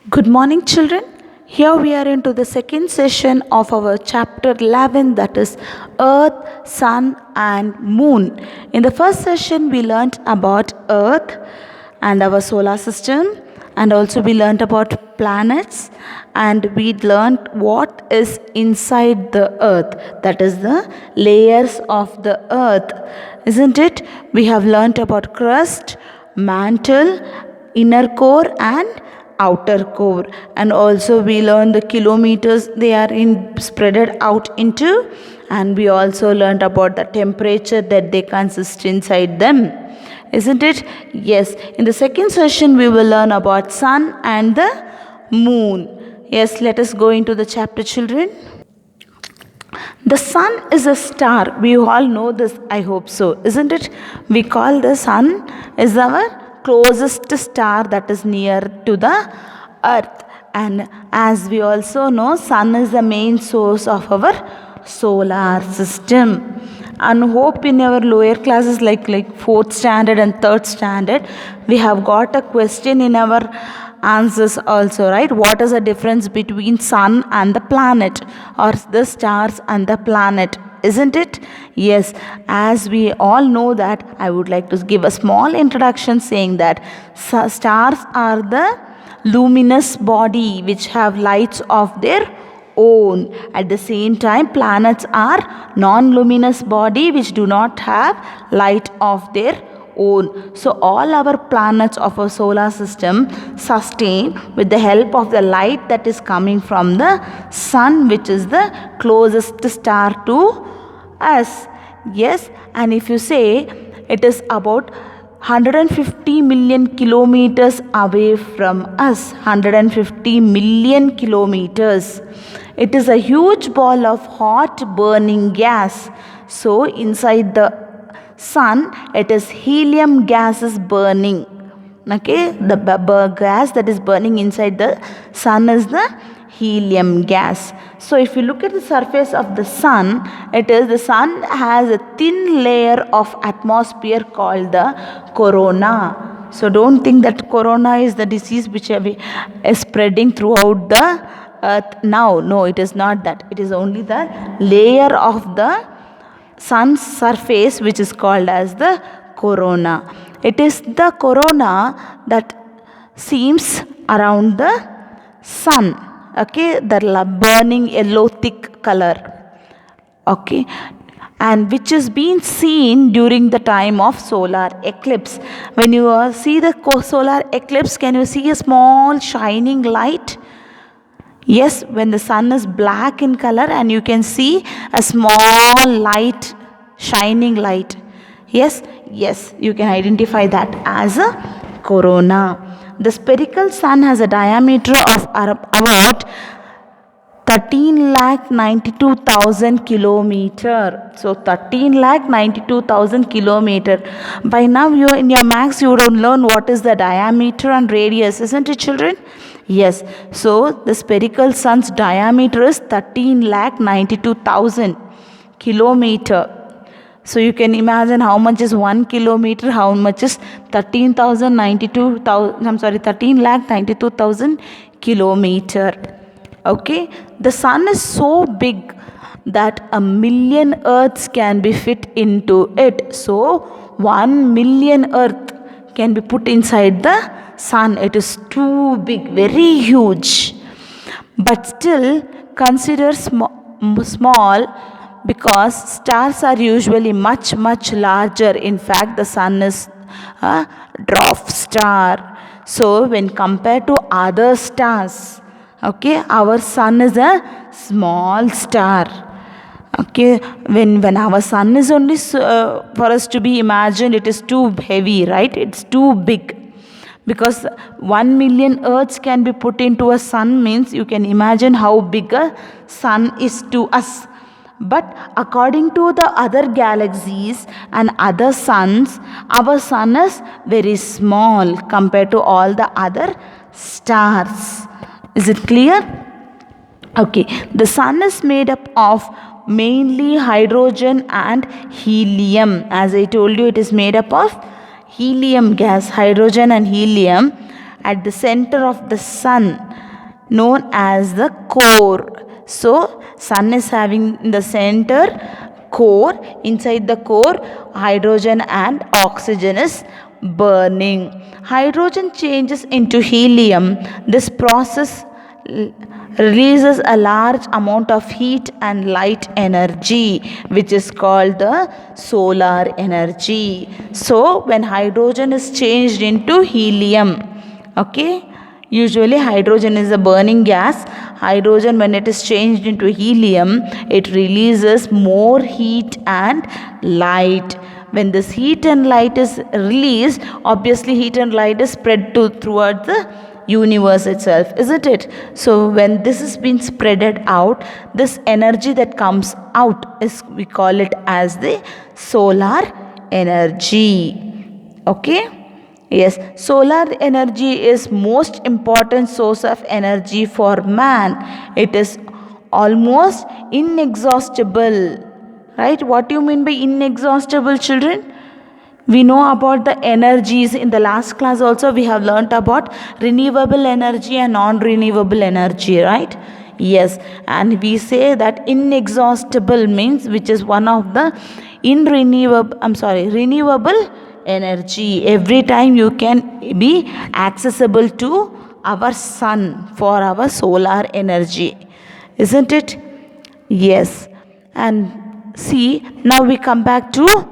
Good morning, children. Here we are into the second session of our chapter 11, that is Earth, Sun, and Moon. In the first session, we learnt about Earth and our solar system, and also we learnt about planets, and we learnt what is inside the Earth, that is the layers of the Earth, isn't it? We have learnt about crust, mantle, inner core, and outer core, and also we learned the kilometers they are spreaded out into, and we also learned about the temperature that they consist inside them, isn't it? Yes, in the second session we will learn about sun and the moon. Yes, let us go into the chapter, children. The sun is a star. We all know this, I hope so, isn't it? We call the sun is our closest star that is near to the earth, and as we also know, sun is the main source of our solar system. And hope in our lower classes like fourth standard and third standard, we have got a question in our answers also, right? What is the difference between sun and the planet, or the stars and the planet, isn't it? Yes, as we all know that, I would like to give a small introduction saying that stars are the luminous body which have lights of their own. At the same time, planets are non-luminous body which do not have light of their own. So all our planets of our solar system sustain with the help of the light that is coming from the sun, which is the closest star to us. Yes, and if you say it is about 150 million kilometers away from us, 150 million kilometers. It is a huge ball of hot burning gas. So inside the sun, it is helium gas is burning. Okay, the gas that is burning inside the sun is the helium gas. So if you look at the surface of the sun, the sun has a thin layer of atmosphere called the corona. So don't think that corona is the disease which is spreading throughout the earth now. No, it is not that. It is only the layer of the sun's surface which is called as the corona. It is the corona that seems around the sun. Okay, the burning yellow thick color. Okay, and which is being seen during the time of solar eclipse. When you see the solar eclipse, can you see a small shining light? Yes, when the sun is black in color and you can see a small light, shining light. Yes, you can identify that as a corona. The spherical sun has a diameter of about 13,92,000 kilometer. So 13,92,000 kilometer. By now you in your maths you would learn what is the diameter and radius, isn't it, children? Yes. So the spherical sun's diameter is 13,92,000 kilometer. So you can imagine how much is 1 kilometer, how much is 13,92,000 kilometer. Okay, the sun is so big that 1,000,000 earths can be fit into it. So 1,000,000 earth can be put inside the sun. It is too big, very huge. But still consider small, because stars are usually much larger. In fact, the sun is a dwarf star. So when compared to other stars, okay, our sun is a small star. Okay, when our sun is only for us to be imagined, it is too heavy, right? It's too big. Because 1,000,000 earths can be put into a sun means you can imagine how big a sun is to us. But according to the other galaxies and other suns, our sun is very small compared to all the other stars. Is it clear? Okay, the sun is made up of mainly hydrogen and helium. As I told you, it is made up of helium gas, hydrogen and helium. at the center of the sun, known as the core. So sun is having in the center core. Inside the core, hydrogen and oxygen is burning. Hydrogen changes into helium. This process releases a large amount of heat and light energy, which is called the solar energy. So when hydrogen is changed into helium, okay, usually hydrogen is a burning gas. Hydrogen, when it is changed into helium, it releases more heat and light. When this heat and light is released, obviously heat and light is spread throughout the universe itself, isn't it? So when this is being spreaded out, this energy that comes out is, we call it as the solar energy. Okay. Yes, solar energy is most important source of energy for man. It is almost inexhaustible. Right? What do you mean by inexhaustible, children? We know about the energies. In the last class also we have learnt about renewable energy and non-renewable energy, right? Yes, and we say that inexhaustible means which is one of the renewable energy. Every time you can be accessible to our sun for our solar energy, isn't it? Yes. And see, now we come back to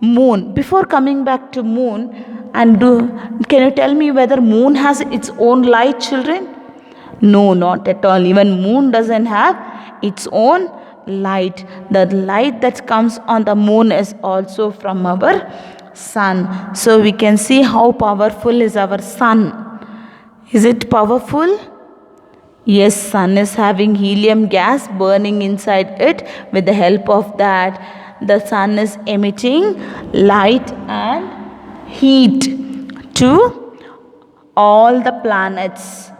moon. Before coming back to moon, can you tell me whether moon has its own light, children? No, not at all. Even moon doesn't have its own light. The light that comes on the moon is also from our sun. So we can see how powerful is our sun. Is it powerful? Yes, sun is having helium gas burning inside it. With the help of that, the sun is emitting light and heat to all the planets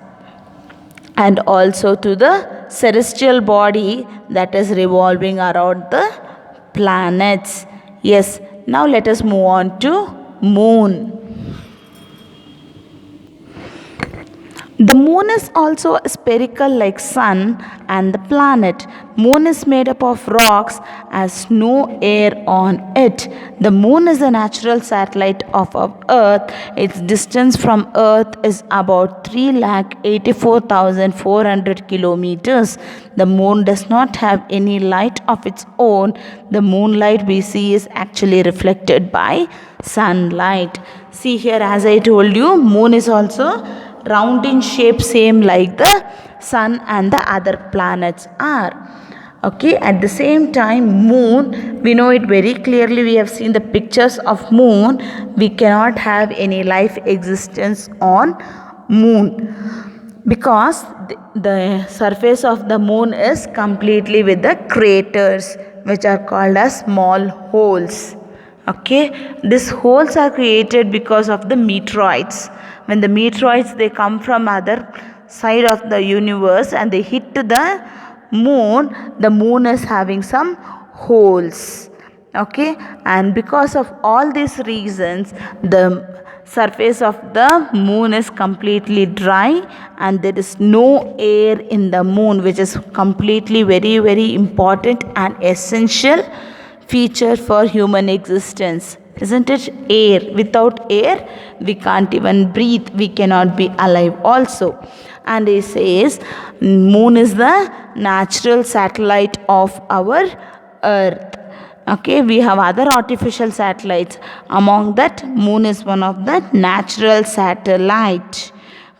and also to the celestial body that is revolving around the planets. Yes, now let us move on to moon. The moon is also spherical like sun and the planet. Moon is made up of rocks as no air on it. The moon is a natural satellite of our earth. Its distance from earth is about 384,400 kilometers. The moon does not have any light of its own. The moonlight we see is actually reflected by sunlight. See here, as I told you, moon is also round in shape, same like the sun and the other planets are. Okay, at the same time, moon, we know it very clearly. We have seen the pictures of moon. We cannot have any life existence on moon because the surface of the moon is completely with the craters, which are called as small holes. Okay, these holes are created because of the meteorites. When the meteorites, they come from other side of the universe and they hit the moon is having some holes. Okay, and because of all these reasons, the surface of the moon is completely dry and there is no air in the moon, which is completely very, very important and essential feature for human existence, isn't it? Air. Without air we can't even breathe, we cannot be alive also. And it says moon is the natural satellite of our earth. Okay, we have other artificial satellites. Among that, moon is one of the natural satellite.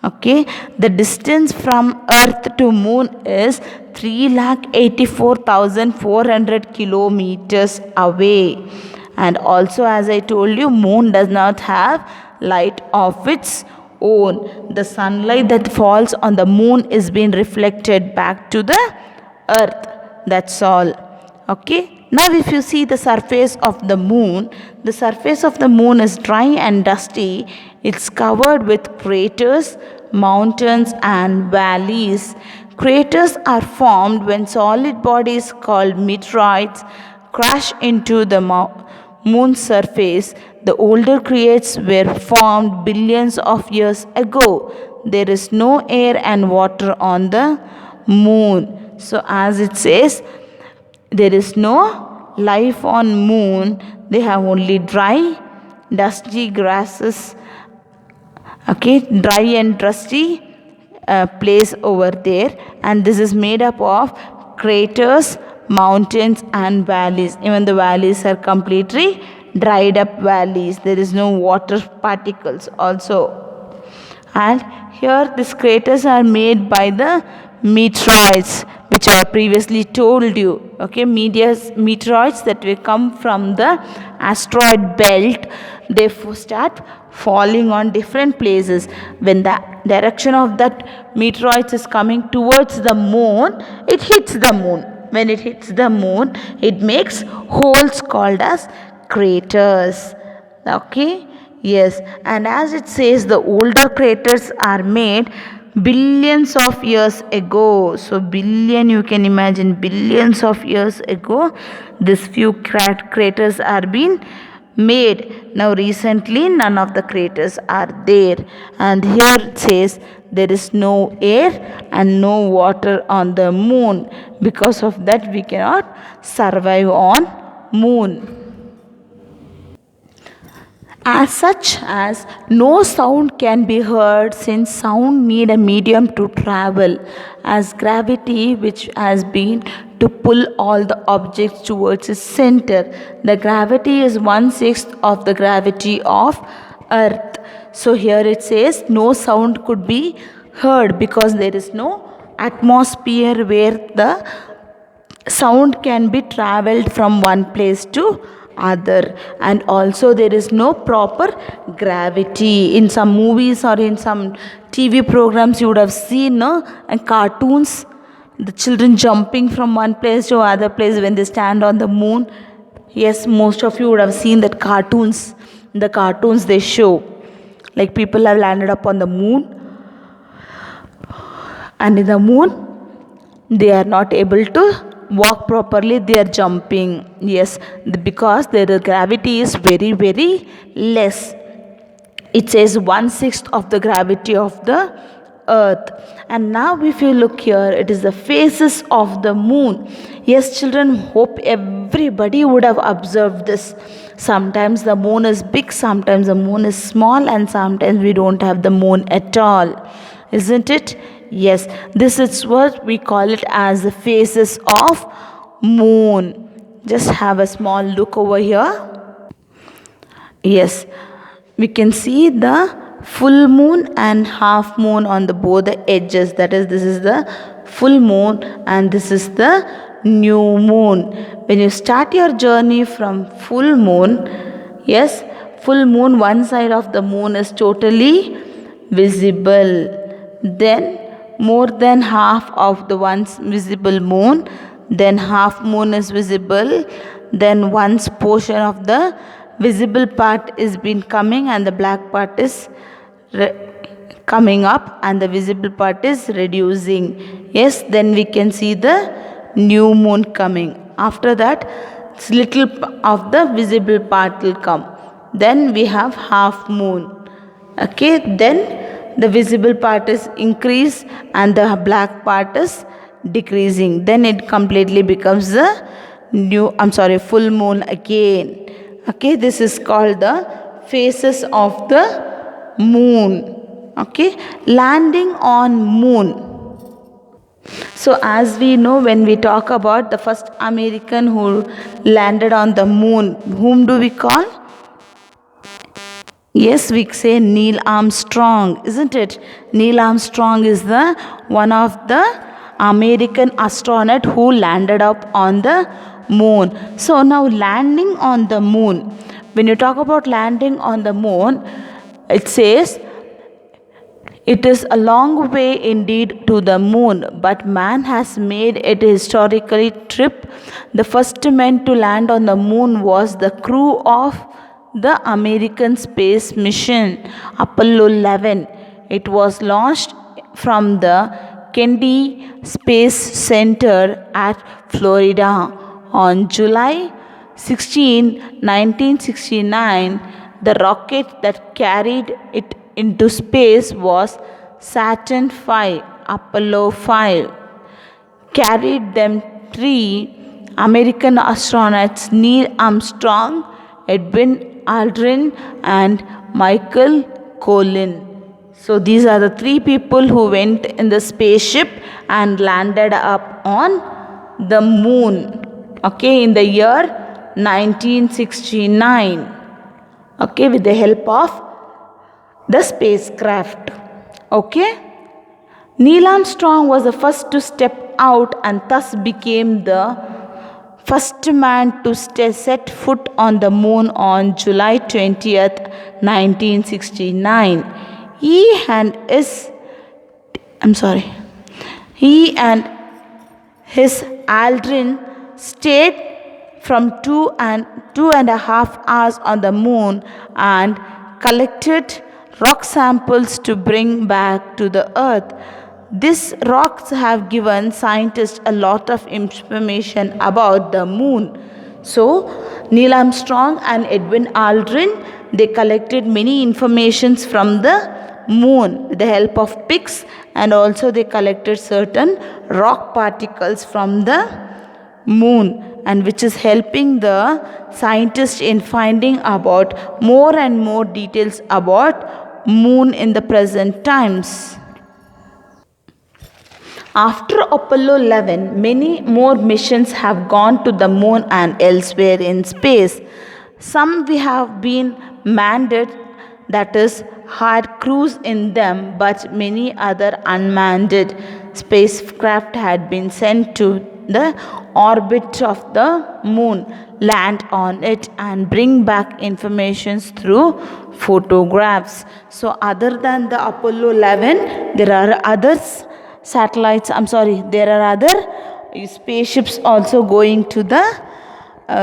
Okay, the distance from earth to moon is 384,400 kilometers away. And also, as I told you, moon does not have light of its own. The sunlight that falls on the moon is being reflected back to the earth. That's all. Okay. Now if you see the surface of the moon is dry and dusty. It's covered with craters, mountains and valleys. Craters are formed when solid bodies called meteorites crash into the moon's surface. The older craters were formed billions of years ago. There is no air and water on the moon. So as it says, there is no life on moon. They have only dry, dusty grasses. Okay, dry and dusty place over there, and this is made up of craters, mountains and valleys. Even the valleys are completely dried up valleys. There is no water particles also. And here these craters are made by the meteoroids, which I previously told you. Okay, meteoroids that will come from the asteroid belt, they start falling on different places. When the direction of that meteoroids is coming towards the moon, it hits the moon. When it hits the moon, it makes holes called as craters. Okay, yes, and as it says, the older craters are made billions of years ago. So billion, you can imagine, billions of years ago this few craters are being made. Now recently none of the craters are there, and here it says there is no air and no water on the moon. Because of that we cannot survive on moon. As such as no sound can be heard, since sound need a medium to travel, as gravity, which has been to pull all the objects towards its center. The gravity is 1/6 of the gravity of earth. So here it says no sound could be heard because there is no atmosphere where the sound can be traveled from one place to other, and also there is no proper gravity. In some movies or in some TV programs you would have seen, no, and cartoons, the children jumping from one place to other place when they stand on the moon. Yes, most of you would have seen that cartoons. The cartoons they show like people have landed up on the moon, and in the moon they are not able to walk properly, they are jumping. Yes, because their gravity is very very less. It says 1/6 of the gravity of the earth. And now if you look here, it is the phases of the moon. Yes children, hope everybody would have observed this. Sometimes the moon is big, sometimes the moon is small, and sometimes we don't have the moon at all, isn't it? Yes, this is what we call it as the phases of moon. Just have a small look over here. Yes, we can see the full moon and half moon on the both the edges. That is, this is the full moon and this is the new moon. When you start your journey from full moon, yes, full moon, one side of the moon is totally visible. Then more than half of the once visible moon, then half moon is visible, then one's portion of the visible part is been coming and the black part is coming up and the visible part is reducing. Yes, then we can see the new moon coming. After that, little of the visible part will come. Then we have half moon. Okay, then the visible part is increased and the black part is decreasing. Then it completely becomes the full moon again. Okay, this is called the phases of the moon. Okay, landing on moon. So as we know, when we talk about the first American who landed on the moon, whom do we call? Yes, we say Neil Armstrong, isn't it? Neil Armstrong is the one of the American astronaut who landed up on the moon. So now landing on the moon. When you talk about landing on the moon, it says it is a long way indeed to the moon, but man has made it a historical trip. The first man to land on the moon was the crew of the American space mission Apollo 11. It was launched from the Kennedy Space Center at Florida on July 16, 1969. the rocket that carried it into space was Saturn V, Apollo 5. Carried them three American astronauts Neil Armstrong, Edwin Aldrin, and Michael Collin. So these are the three people who went in the spaceship and landed up on the moon. Okay, in the year 1969. Okay, with the help of the spacecraft. Okay. Neil Armstrong was the first to step out and thus became the first man to set foot on the moon on July 20th, 1969. He and his Aldrin stayed from two and a half hours on the moon and collected rock samples to bring back to the earth. These rocks have given scientists a lot of information about the moon. So, Neil Armstrong and Edwin Aldrin, they collected many informations from the moon with the help of pics, and also they collected certain rock particles from the moon, and which is helping the scientists in finding about more and more details about moon in the present times. After Apollo 11, many more missions have gone to the moon and elsewhere in space. Some we have been manned, that is, had crews in them, but many other unmanned spacecraft had been sent to the orbit of the moon, land on it, and bring back information through photographs. So other than the Apollo 11, there are other there are other spaceships also going to the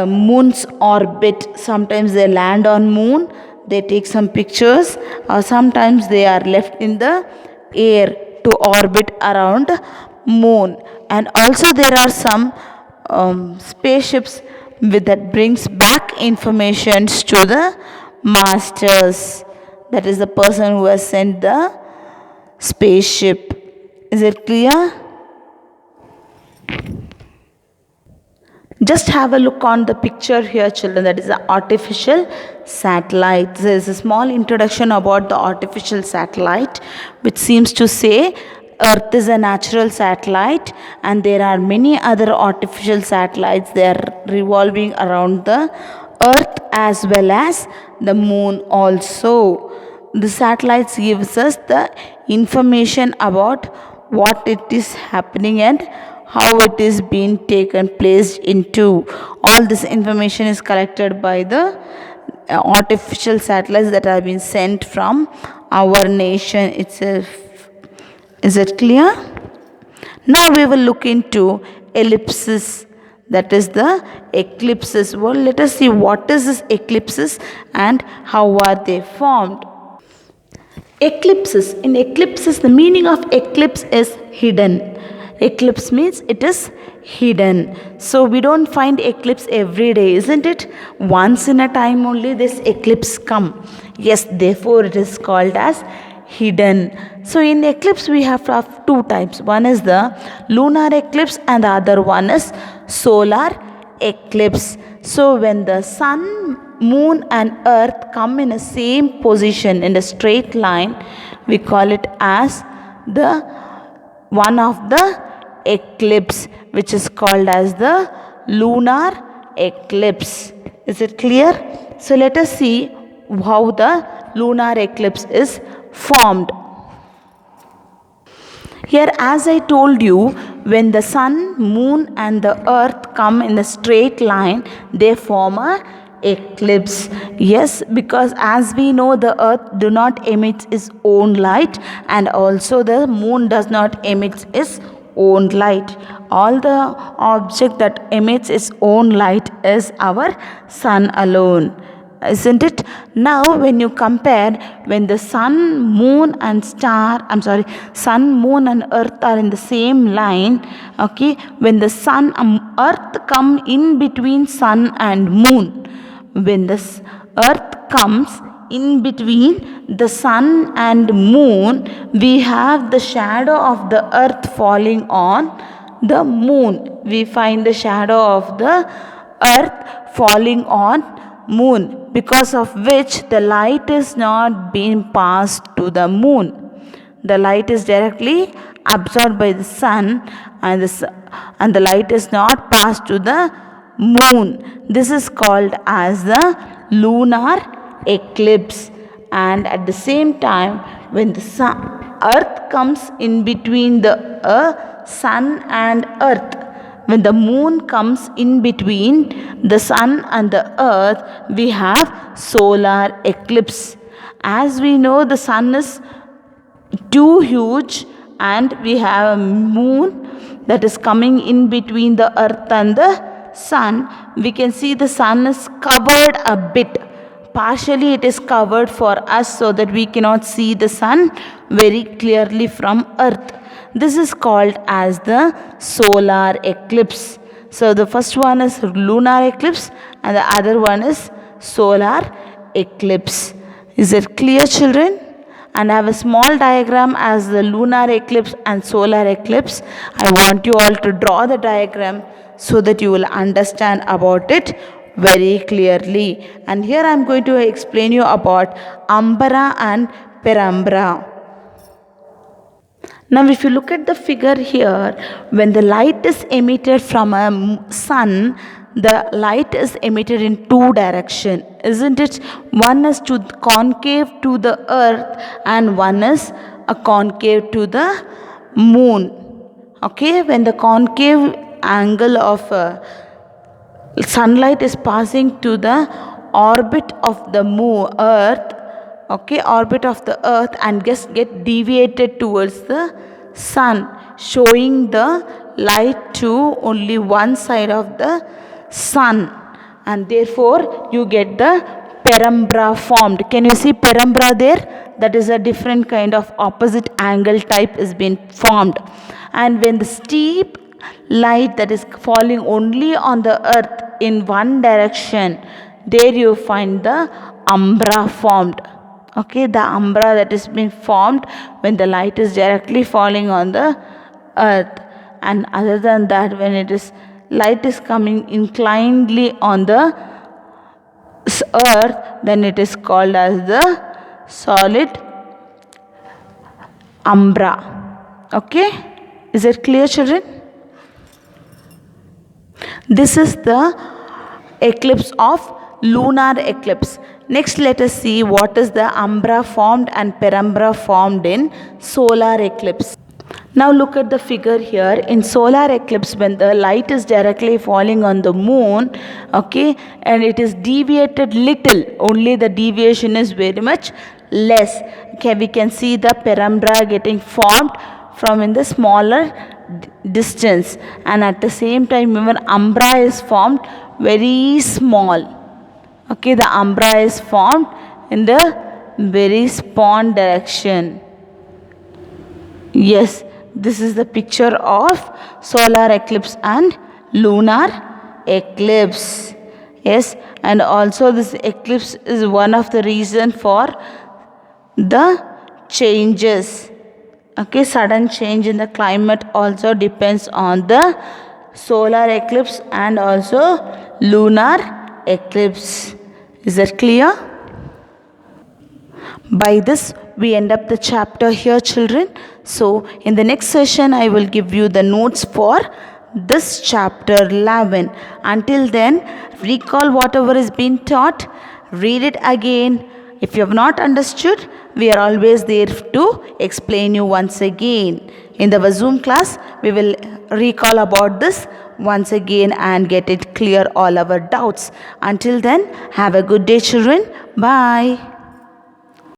moon's orbit. Sometimes they land on moon, they take some pictures, or sometimes they are left in the air to orbit around moon. And also there are some spaceships that brings back information to the masters, that is the person who has sent the spaceship. Is it clear? Just have a look on the picture here, children. That is the artificial satellite. There is a small introduction about the artificial satellite, which seems to say Earth is a natural satellite and there are many other artificial satellites. They are revolving around the Earth as well as the moon also. The satellites gives us the information about what it is happening and how it is being taken placed into. All this information is collected by the artificial satellites that have been sent from our nation itself. Is it clear? Now we will look into ellipses, that is the eclipses. Well, let us see what is this eclipses and how are they formed. Eclipses. In eclipses, the meaning of eclipse is hidden. Eclipse means it is hidden. So we don't find eclipse every day, isn't it? Once in a time only this eclipse come. Yes, therefore it is called as hidden. So in eclipse we have two types. One is the lunar eclipse and the other one is solar eclipse. So when the sun, moon and earth come in a same position in a straight line, we call it as the one of the eclipse, which is called as the lunar eclipse. Is it clear? So let us see how the lunar eclipse is formed. Here, as I told you, when the sun, moon and the earth come in a straight line, they form a eclipse. Yes, because as we know, the earth do not emit its own light and also the moon does not emit its own light. All the object that emits its own light is our sun alone, isn't it? Now when you compare, when the sun, moon and sun, moon and earth are in the same line, okay, when the sun and earth come in between sun and moon, when this earth comes in between the sun and moon, we have the shadow of the earth falling on the moon. We find the shadow of the earth falling on moon, because of which the light is not being passed to the moon. The light is directly absorbed by the sun, and the light is not passed to the moon. This is called as the lunar eclipse. And at the same time, when the earth comes in between the sun and earth, when the moon comes in between the sun and the earth, we have solar eclipse. As we know, the sun is too huge, and we have a moon that is coming in between the earth and the sun. We can see the sun is covered a bit. Partially it is covered for us, so that we cannot see the sun very clearly from earth. This is called as the solar eclipse. So the first one is lunar eclipse, and the other one is solar eclipse. Is it clear, children? And I have a small diagram as the lunar eclipse and solar eclipse. I want you all to draw the diagram so that you will understand about it very clearly. And here I am going to explain you about umbra and penumbra. Now if you look at the figure here, when the light is emitted from a sun, the light is emitted in two directions, isn't it? One is to concave to the earth, and one is a concave to the moon. Okay, when the concave angle of sunlight is passing to the orbit of the earth, okay, orbit of the earth, and just get deviated towards the sun, showing the light to only one side of the sun, and therefore you get the penumbra formed. Can you see penumbra there? That is a different kind of opposite angle type is being formed. And when the steep light that is falling only on the earth in one direction, there you find the umbra formed. Okay, the umbra that is being formed when the light is directly falling on the earth. And other than that, when it is light is coming inclinedly on the earth, then it is called as the solid umbra. Okay, is it clear, children? This is the eclipse of lunar eclipse. Next, let us see what is the umbra formed and penumbra formed in solar eclipse. Now look at the figure here. In solar eclipse, when the light is directly falling on the moon, okay, and it is deviated little, only the deviation is very much less. Okay, we can see the penumbra getting formed from in the smaller distance, and at the same time even umbra is formed very small. Okay, the umbra is formed in the very small direction. Yes, this is the picture of solar eclipse and lunar eclipse. Yes, and also this eclipse is one of the reason for the changes. Okay, sudden change in the climate also depends on the solar eclipse and also lunar eclipse. Is that clear? By this we end up the chapter here, children. So in the next session I will give you the notes for this chapter 11. Until then, recall whatever is being taught, read it again. If you have not understood, we are always there to explain you once again. In the Zoom class, we will recall about this once again and get it clear all our doubts. Until then, have a good day, children. Bye.